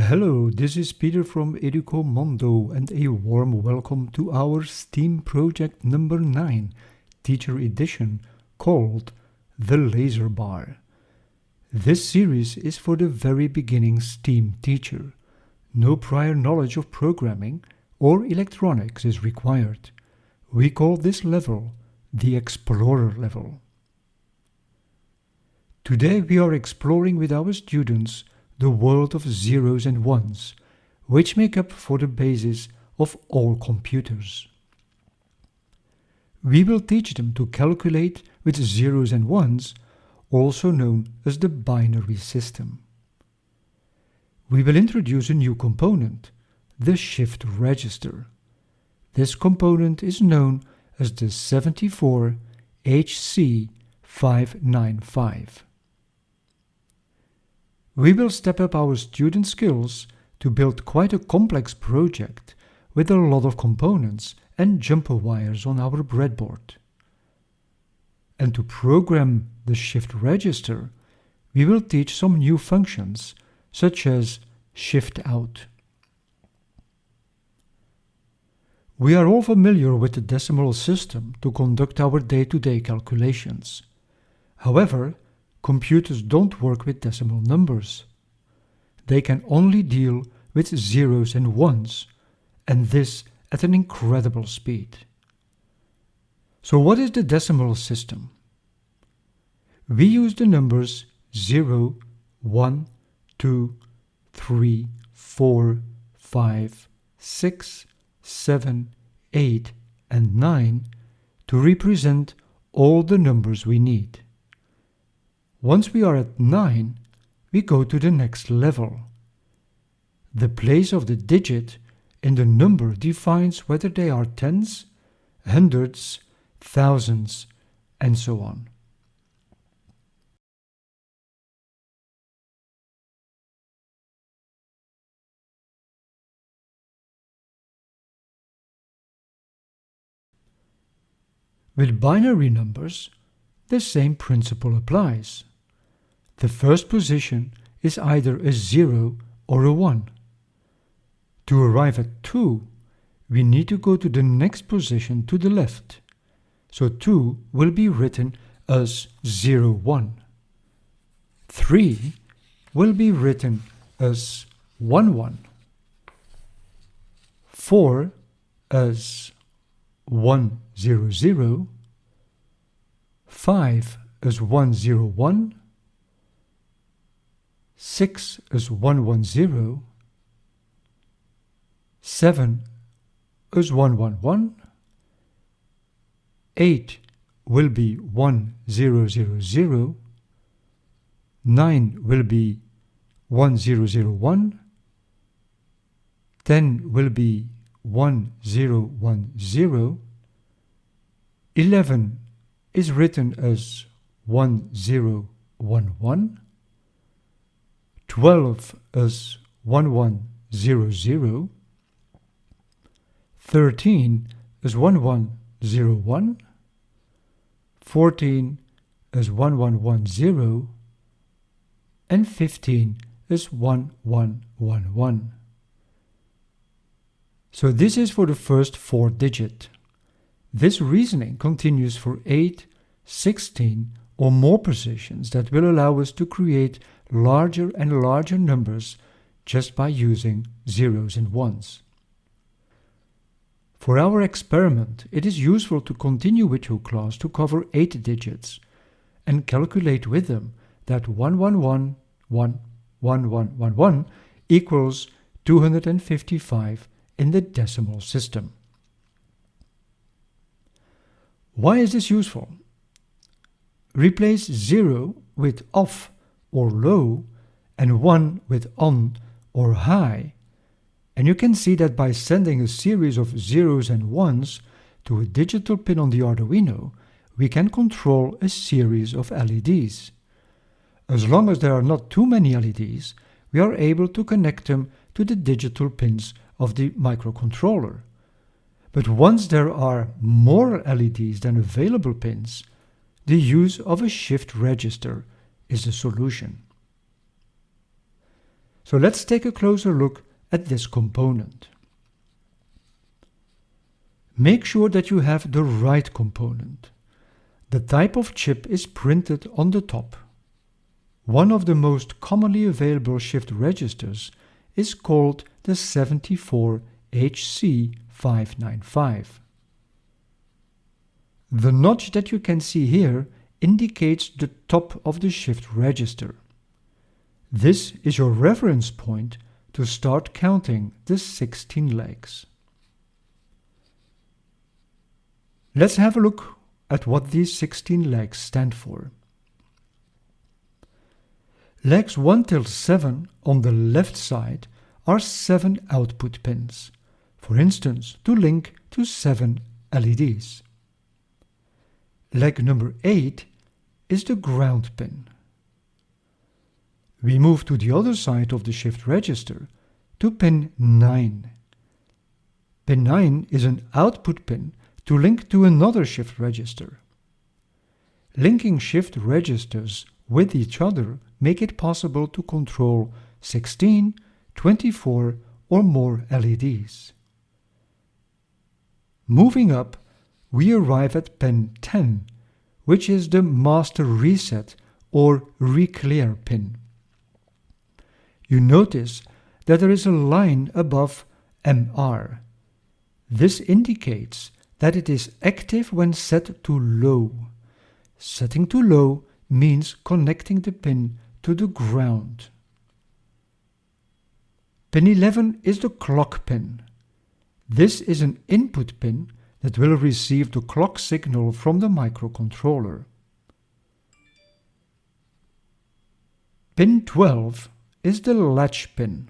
Hello, this is Peter from Educomondo and a warm welcome to our STEAM project number 9, teacher edition, called The Laser Bar. This series is for the very beginning STEAM teacher. No prior knowledge of programming or electronics is required. We call this level the Explorer level. Today we are exploring with our students the world of zeros and ones, which make up for the basis of all computers. We will teach them to calculate with zeros and ones, also known as the binary system. We will introduce a new component, the shift register. This component is known as the 74HC595. We will step up our student skills to build quite a complex project with a lot of components and jumper wires on our breadboard. And to program the shift register, we will teach some new functions such as shift out. We are all familiar with the decimal system to conduct our day-to-day calculations. However, computers don't work with decimal numbers. They can only deal with zeros and ones, and this at an incredible speed. So what is the decimal system? We use the numbers 0, 1, 2, 3, 4, 5, 6, 7, 8, and 9 to represent all the numbers we need. Once we are at 9, we go to the next level. The place of the digit in the number defines whether they are tens, hundreds, thousands, and so on. With binary numbers, the same principle applies. The first position is either a 0 or a 1. To arrive at 2, we need to go to the next position to the left. So 2 will be written as 0, 1. 3 will be written as 1, 1. 4 as 1, 0, 0. 5 as 1, 0, 1. 6 as 1, 1, 0. 7 as 1, 1, 1. 8 will be 1, 0, 0, 0. 9 will be 1, 0, 0, 1. 10 will be 1, 0, 1, 0. 11 is written as 1, 0, 1, 1. 12 as 1, 1, 0, 0. 13 as 1, 1, 0, 1. 14 as 1, 1, 1, 0. And 15 as 1, 1, 1, 1. So this is for the first 4 digits. This reasoning continues for 8, 16 or more positions that will allow us to create larger and larger numbers just by using zeros and ones. For our experiment, it is useful to continue with your class to cover 8 digits and calculate with them that 1111111 equals 255 in the decimal system. Why is this useful? Replace 0 with off or low and 1 with on or high, and you can see that by sending a series of zeros and ones to a digital pin on the Arduino, we can control a series of LEDs. As long as there are not too many LEDs, we are able to connect them to the digital pins of the microcontroller. But once there are more LEDs than available pins, the use of a shift register is the solution. So let's take a closer look at this component. Make sure that you have the right component. The type of chip is printed on the top. One of the most commonly available shift registers is called the 74HC595. The notch that you can see here indicates the top of the shift register. This is your reference point to start counting the 16 legs. Let's have a look at what these 16 legs stand for. Legs 1 till 7 on the left side are 7 output pins, for instance to link to 7 LEDs. Leg number 8 is the ground pin. We move to the other side of the shift register to pin 9. Pin 9 is an output pin to link to another shift register. Linking shift registers with each other make it possible to control 16, 24 or more LEDs. Moving up, we arrive at pin 10, which is the master reset or reclear pin. You notice that there is a line above MR. This indicates that it is active when set to low. Setting to low means connecting the pin to the ground. Pin 11 is the clock pin. This is an input pin that will receive the clock signal from the microcontroller. Pin 12 is the latch pin,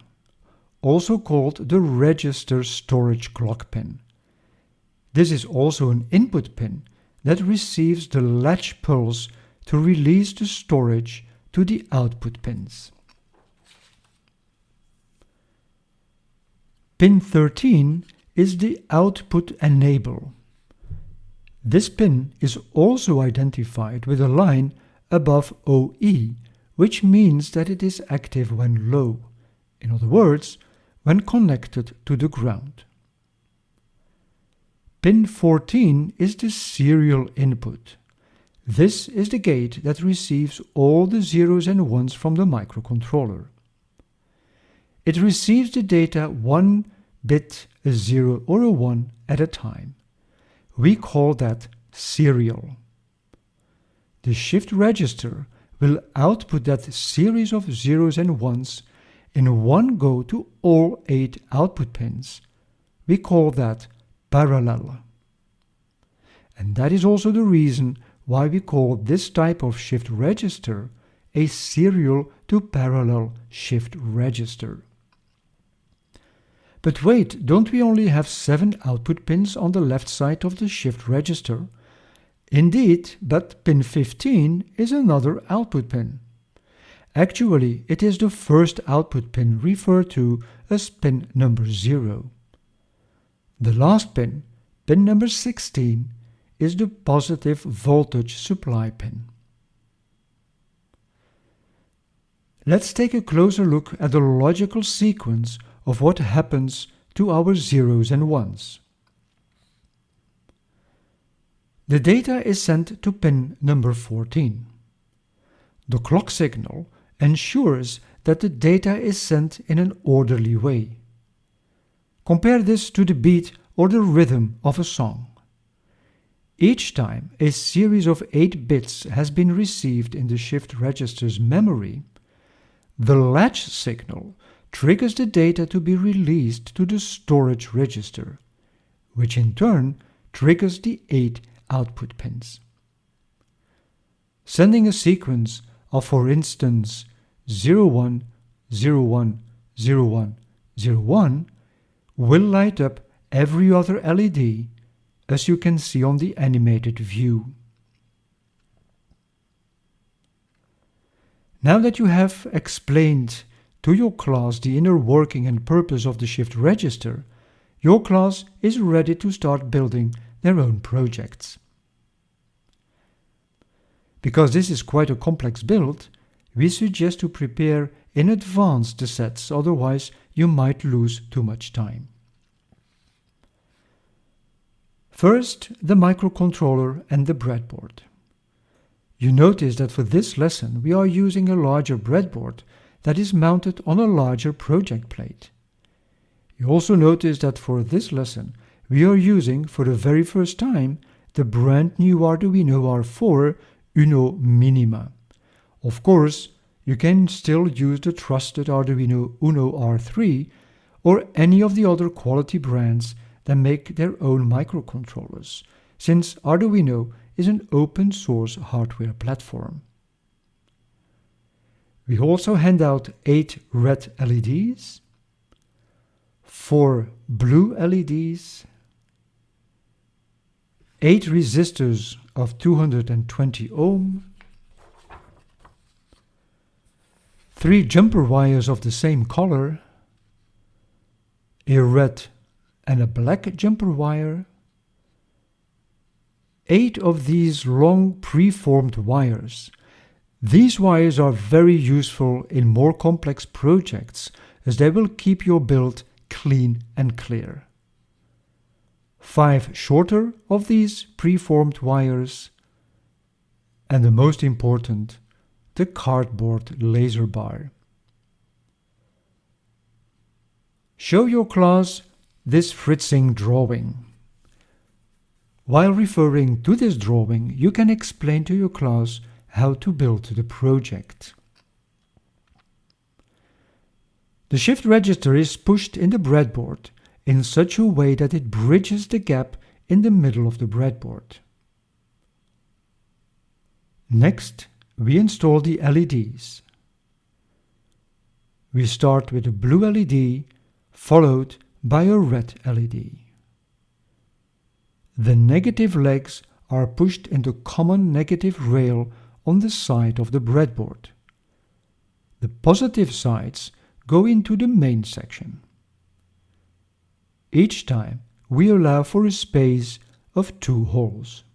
also called the register storage clock pin. This is also an input pin that receives the latch pulse to release the storage to the output pins. Pin 13 is the output enable. This pin is also identified with a line above OE, which means that it is active when low, in other words, when connected to the ground. Pin 14 is the serial input. This is the gate that receives all the zeros and ones from the microcontroller. It receives the data 1 bit, a 0 or a 1 at a time. We call that serial. The shift register will output that series of zeros and ones in one go to all 8 output pins. We call that parallel. And that is also the reason why we call this type of shift register a serial to parallel shift register. But wait, don't we only have 7 output pins on the left side of the shift register? Indeed, but pin 15 is another output pin. Actually, it is the first output pin referred to as pin number 0. The last pin, pin number 16, is the positive voltage supply pin. Let's take a closer look at the logical sequence of what happens to our zeros and ones. The data is sent to pin number 14. The clock signal ensures that the data is sent in an orderly way. Compare this to the beat or the rhythm of a song. Each time a series of 8 bits has been received in the shift register's memory, the latch signal triggers the data to be released to the storage register, which in turn triggers the 8 output pins. Sending a sequence of, for instance, 01, 01, 01, 01 will light up every other LED, as you can see on the animated view. Now that you have explained to your class the inner working and purpose of the shift register, your class is ready to start building their own projects. Because this is quite a complex build, we suggest to prepare in advance the sets, otherwise you might lose too much time. First, the microcontroller and the breadboard. You notice that for this lesson we are using a larger breadboard that is mounted on a larger project plate. You also notice that for this lesson we are using for the very first time the brand new Arduino R4 Uno Minima. Of course, you can still use the trusted Arduino Uno R3 or any of the other quality brands that make their own microcontrollers, since Arduino is an open source hardware platform. We also hand out 8 red LEDs, 4 blue LEDs, 8 resistors of 220 ohm, 3 jumper wires of the same color, a red and a black jumper wire, 8 of these long preformed wires. These wires are very useful in more complex projects as they will keep your build clean and clear. 5 shorter of these preformed wires, and the most important, the cardboard laser bar. Show your class this fritzing drawing. While referring to this drawing, you can explain to your class how to build the project. The shift register is pushed in the breadboard in such a way that it bridges the gap in the middle of the breadboard. Next, we install the LEDs. We start with a blue LED followed by a red LED. The negative legs are pushed into common negative rail on the side of the breadboard. The positive sides go into the main section. Each time we allow for a space of 2 holes.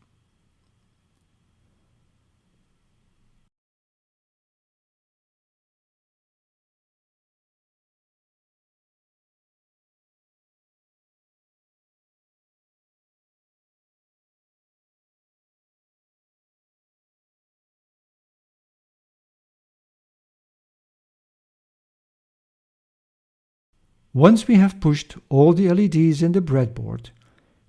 Once we have pushed all the LEDs in the breadboard,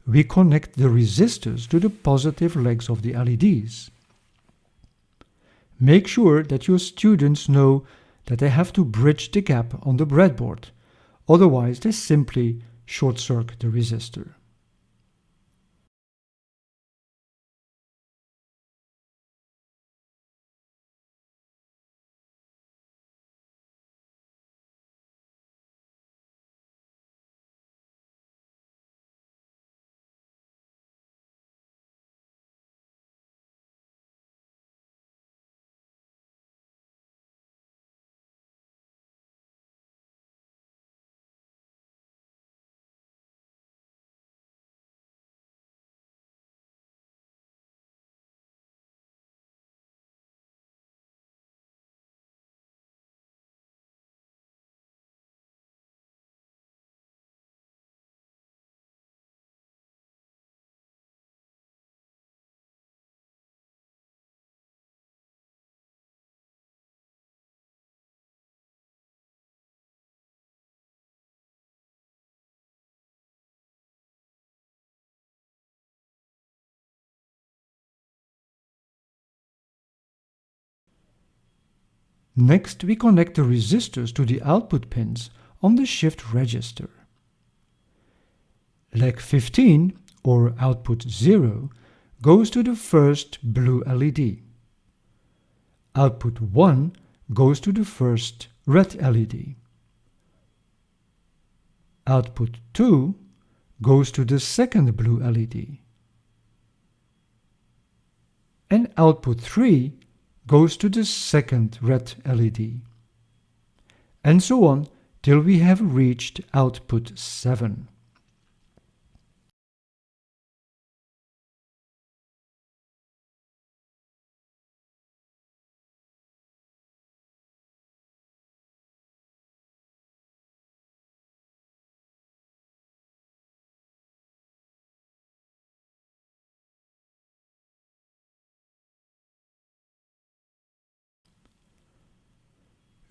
we connect the resistors to the positive legs of the LEDs. Make sure that your students know that they have to bridge the gap on the breadboard, otherwise they simply short-circuit the resistor. Next, we connect the resistors to the output pins on the shift register. Leg 15, or output 0, goes to the first blue LED. Output 1 goes to the first red LED. Output 2 goes to the second blue LED. And output 3 goes to the second red LED. And so on till we have reached output 7.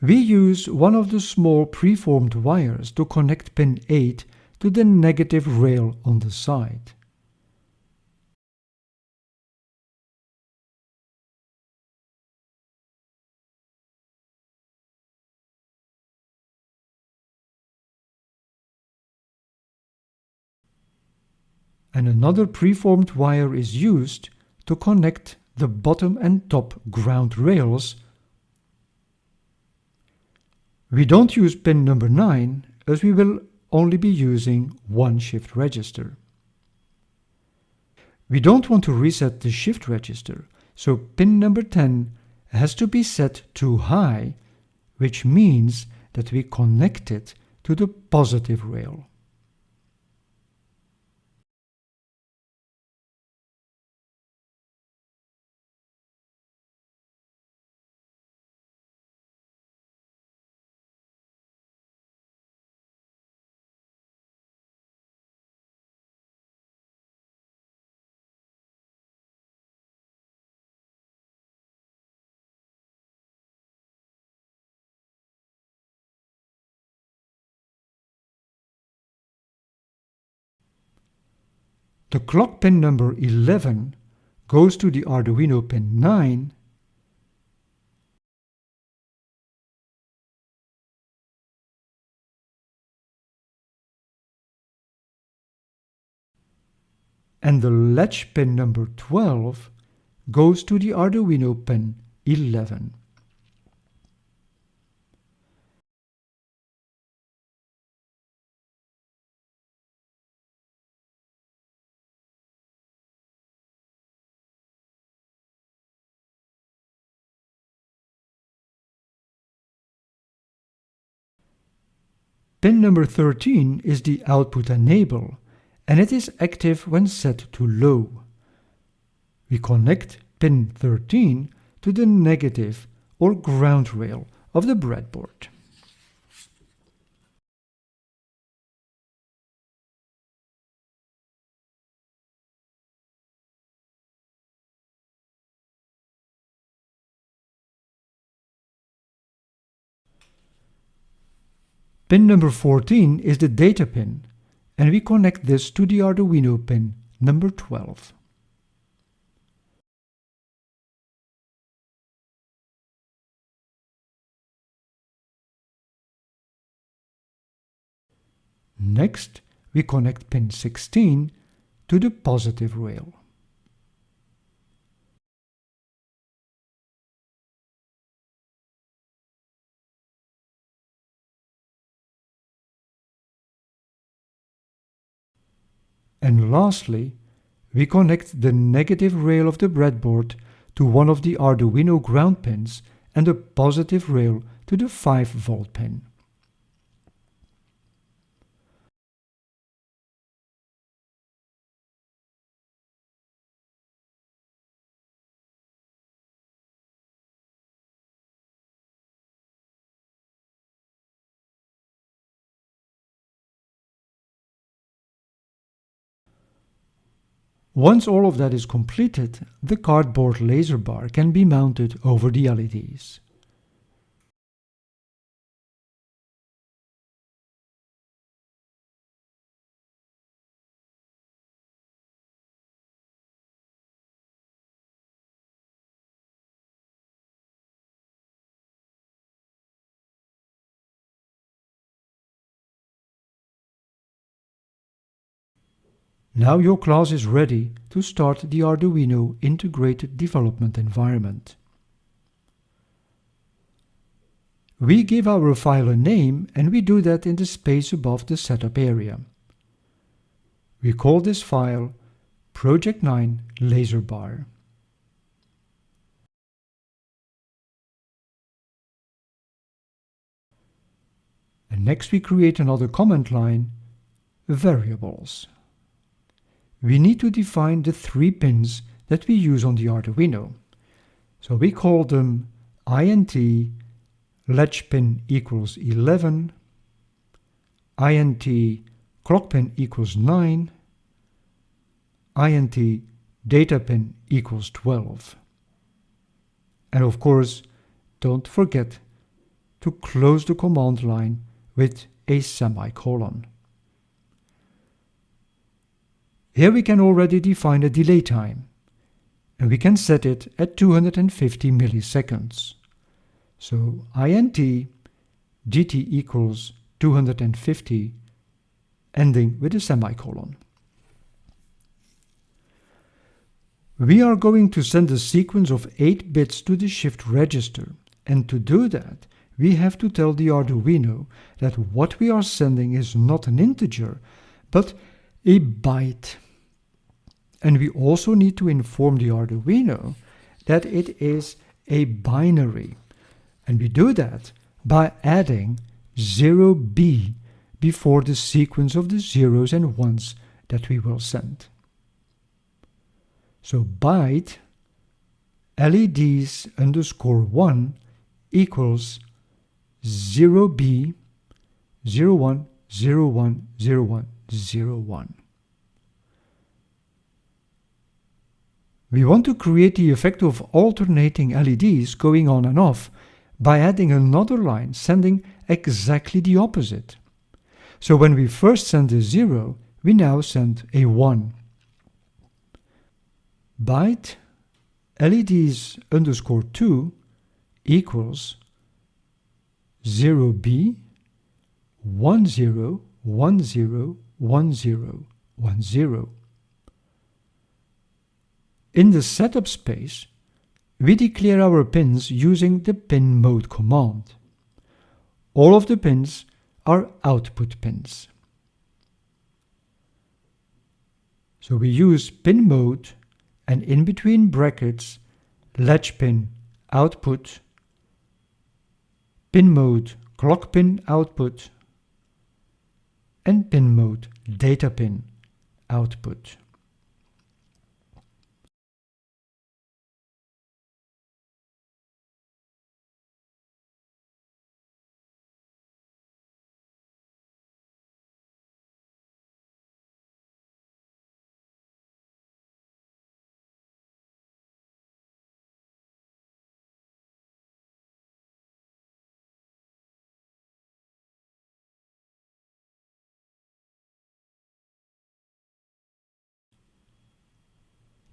We use one of the small preformed wires to connect pin 8 to the negative rail on the side. And another preformed wire is used to connect the bottom and top ground rails. We don't use pin number 9 as we will only be using one shift register. We don't want to reset the shift register, so pin number 10 has to be set to high, which means that we connect it to the positive rail. The clock pin number 11 goes to the Arduino pin 9 and the latch pin number 12 goes to the Arduino pin 11. Pin number 13 is the output enable, and it is active when set to low. We connect pin 13 to the negative or ground rail of the breadboard. Pin number 14 is the data pin, and we connect this to the Arduino pin number 12. Next, we connect pin 16 to the positive rail. And lastly, we connect the negative rail of the breadboard to one of the Arduino ground pins and the positive rail to the 5-volt pin. Once all of that is completed, the cardboard laser bar can be mounted over the LEDs. Now your class is ready to start the Arduino integrated development environment. We give our file a name, and we do that in the space above the setup area. We call this file Project 9 Laser Bar. And next we create another command line, variables. We need to define the 3 pins that we use on the Arduino. So we call them INT latch pin equals 11, INT clock pin equals 9, INT data pin equals 12. And of course, don't forget to close the command line with a semicolon. Here we can already define a delay time, and we can set it at 250 milliseconds. So int dt equals 250, ending with a semicolon. We are going to send a sequence of 8 bits to the shift register, and to do that, we have to tell the Arduino that what we are sending is not an integer, but a byte. And we also need to inform the Arduino that it is a binary. And we do that by adding 0b before the sequence of the zeros and ones that we will send. So byte LEDs underscore 1 equals 0b 01 01 01 01. We want to create the effect of alternating LEDs going on and off by adding another line sending exactly the opposite. So when we first send a 0, we now send a 1. Byte LEDs underscore 2 equals 0b 10 10 10 10. In the setup space, we declare our pins using the pin mode command. All of the pins are output pins. So we use pin mode and in between brackets latch pin output, pin mode clock pin output, and pin mode data pin output.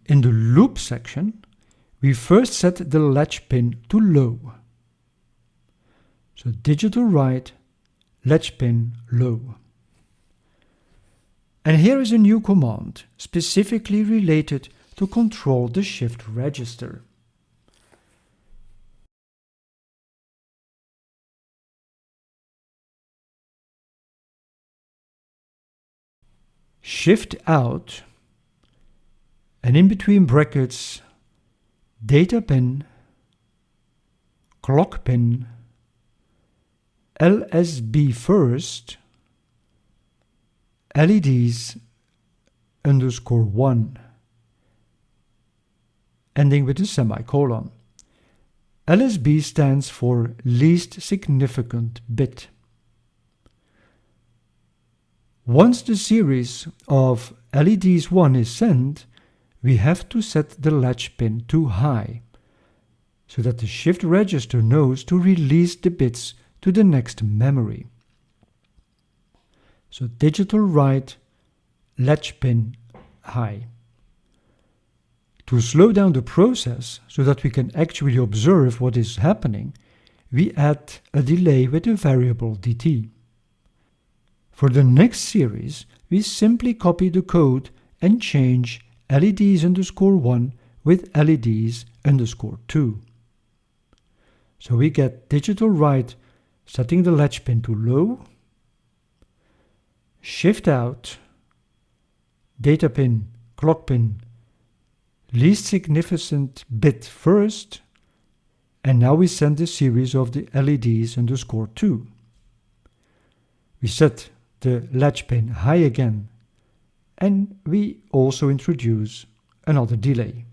In the loop section, we first set the latch pin to low. So digital write, latch pin low. And here is a new command specifically related to control the shift register. Shift out, and in between brackets, data pin, clock pin, LSB first, LEDs underscore 1, ending with a semicolon. LSB stands for least significant bit. Once the series of LEDs 1 is sent, we have to set the latch pin to high, so that the shift register knows to release the bits to the next memory. So digital write, latch pin high. To slow down the process so that we can actually observe what is happening, we add a delay with a variable dt. For the next series, we simply copy the code and change LEDs underscore 1 with LEDs underscore 2. So we get digital write setting the latch pin to low, shift out, data pin, clock pin, least significant bit first, and now we send the series of the LEDs underscore 2. We set the latch pin high again, and we also introduce another delay.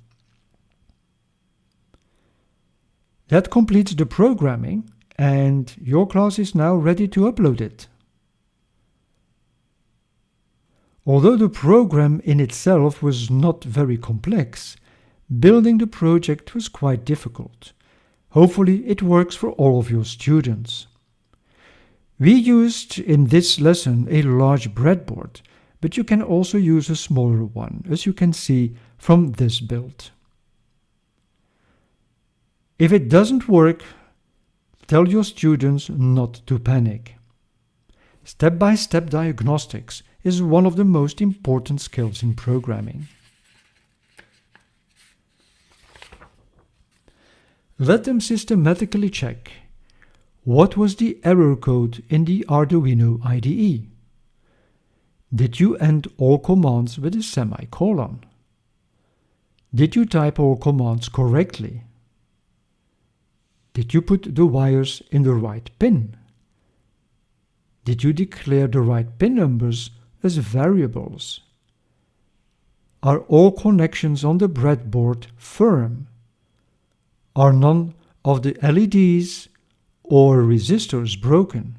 That completes the programming, and your class is now ready to upload it. Although the program in itself was not very complex, building the project was quite difficult. Hopefully it works for all of your students. We used in this lesson a large breadboard, but you can also use a smaller one, as you can see from this build. If it doesn't work, tell your students not to panic. Step-by-step diagnostics is one of the most important skills in programming. Let them systematically check. What was the error code in the Arduino IDE? Did you end all commands with a semicolon? Did you type all commands correctly? Did you put the wires in the right pin? Did you declare the right pin numbers as variables? Are all connections on the breadboard firm? Are none of the LEDs or resistors broken?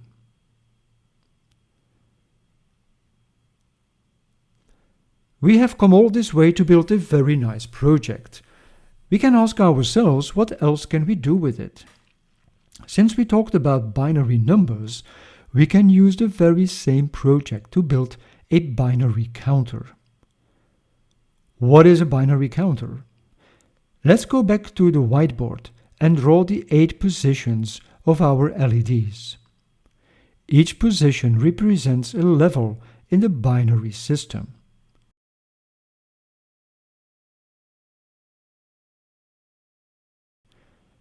We have come all this way to build a very nice project. We can ask ourselves, what else can we do with it? Since we talked about binary numbers, we can use the very same project to build a binary counter. What is a binary counter? Let's go back to the whiteboard and draw the 8 positions of our LEDs. Each position represents a level in the binary system.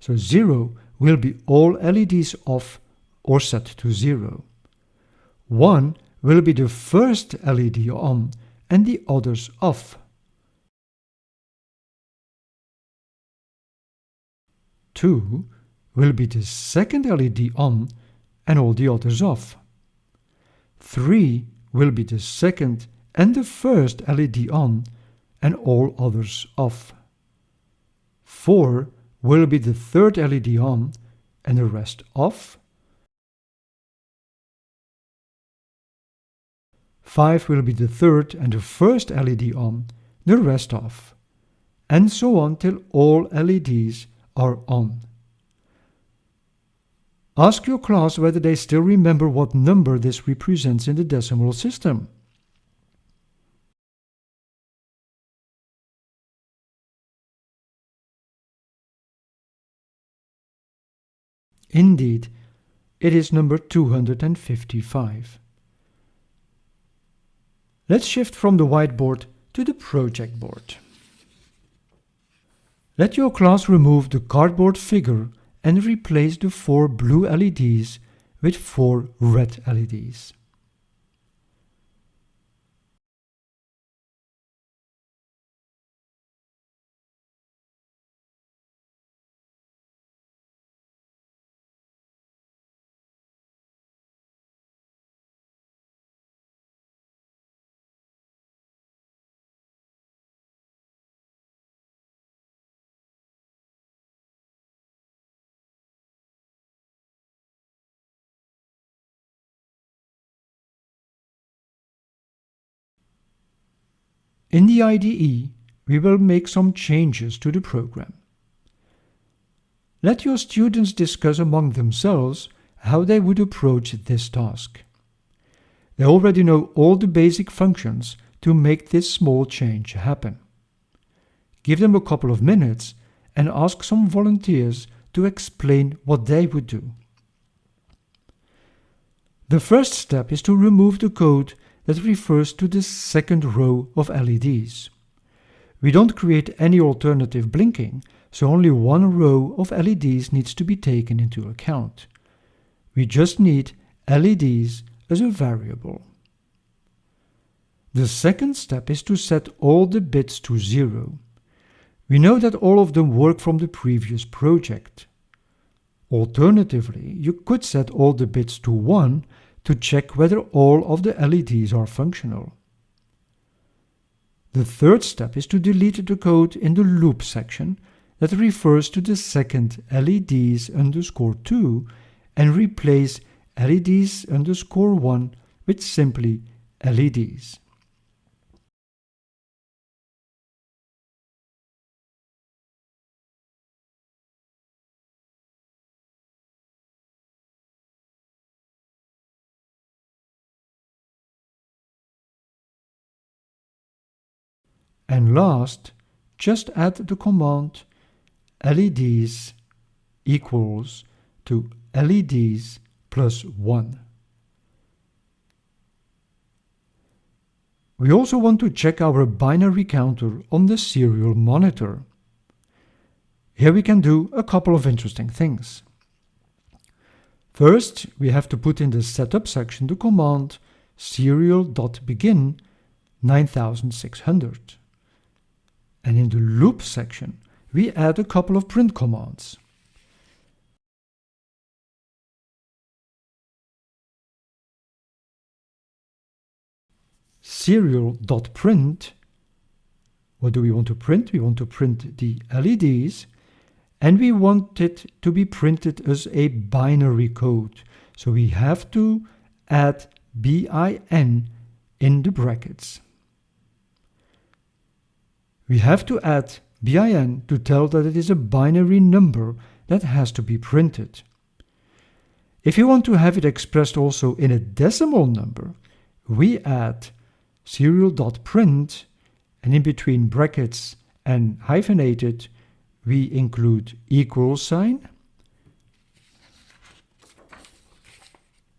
So 0 will be all LEDs off or set to 0. 1 will be the first LED on and the others off. 2 will be the second LED on and all the others off. 3 will be the second and the first LED on and all others off. 4 will be the third LED on and the rest off. 5 will be the third and the first LED on, the rest off, and so on till all LEDs are on. Ask your class whether they still remember what number this represents in the decimal system. Indeed, it is number 255. Let's shift from the whiteboard to the project board. Let your class remove the cardboard figure and replace the 4 blue LEDs with 4 red LEDs. In the IDE, we will make some changes to the program. Let your students discuss among themselves how they would approach this task. They already know all the basic functions to make this small change happen. Give them a couple of minutes and ask some volunteers to explain what they would do. The first step is to remove the code that refers to the second row of LEDs. We don't create any alternative blinking, so only one row of LEDs needs to be taken into account. We just need LEDs as a variable. The second step is to set all the bits to 0. We know that all of them work from the previous project. Alternatively, you could set all the bits to 1 to check whether all of the LEDs are functional. The third step is to delete the code in the loop section that refers to the second LEDs_2 and replace LEDs_1 with simply LEDs. And last, just add the command LEDs equals to LEDs plus 1. We also want to check our binary counter on the serial monitor. Here we can do a couple of interesting things. First, we have to put in the setup section the command serial.begin 9600. And in the loop section, we add a couple of print commands. Serial.print. What do we want to print? We want to print the LEDs, and we want it to be printed as a binary code. So we have to add BIN in the brackets. We have to add BIN to tell that it is a binary number that has to be printed. If you want to have it expressed also in a decimal number, we add serial.print, and in between brackets and hyphenated, we include equal sign.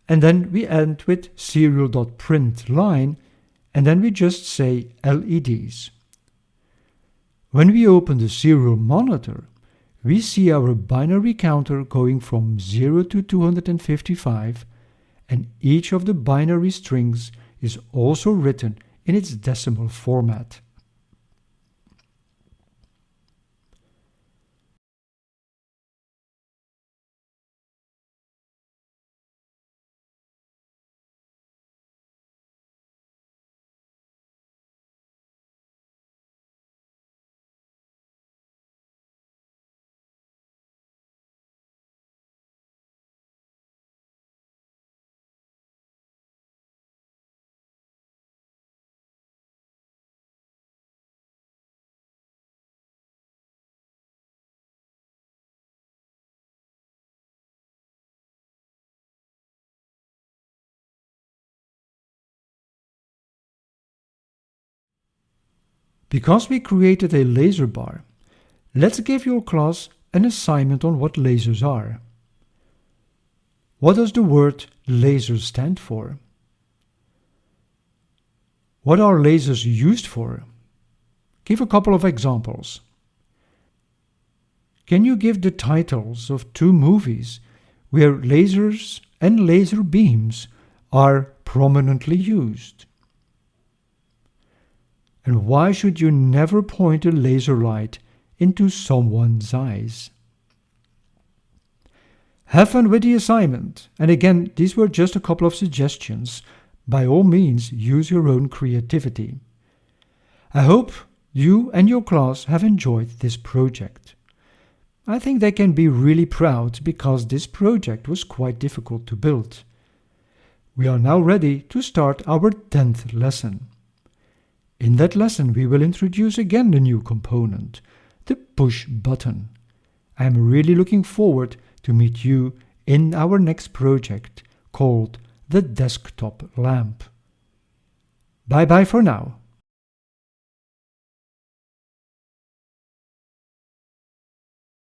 And then we end with serial.print line, and then we just say LEDs. When we open the serial monitor, we see our binary counter going from 0 to 255, and each of the binary strings is also written in its decimal format. Because we created a laser bar, let's give your class an assignment on what lasers are. What does the word laser stand for? What are lasers used for? Give a couple of examples. Can you give the titles of 2 movies where lasers and laser beams are prominently used? And why should you never point a laser light into someone's eyes? Have fun with the assignment. And again, these were just a couple of suggestions. By all means, use your own creativity. I hope you and your class have enjoyed this project. I think they can be really proud because this project was quite difficult to build. We are now ready to start our 10th lesson. In that lesson, we will introduce again the new component, the push button. I am really looking forward to meet you in our next project called the desktop lamp. Bye bye for now.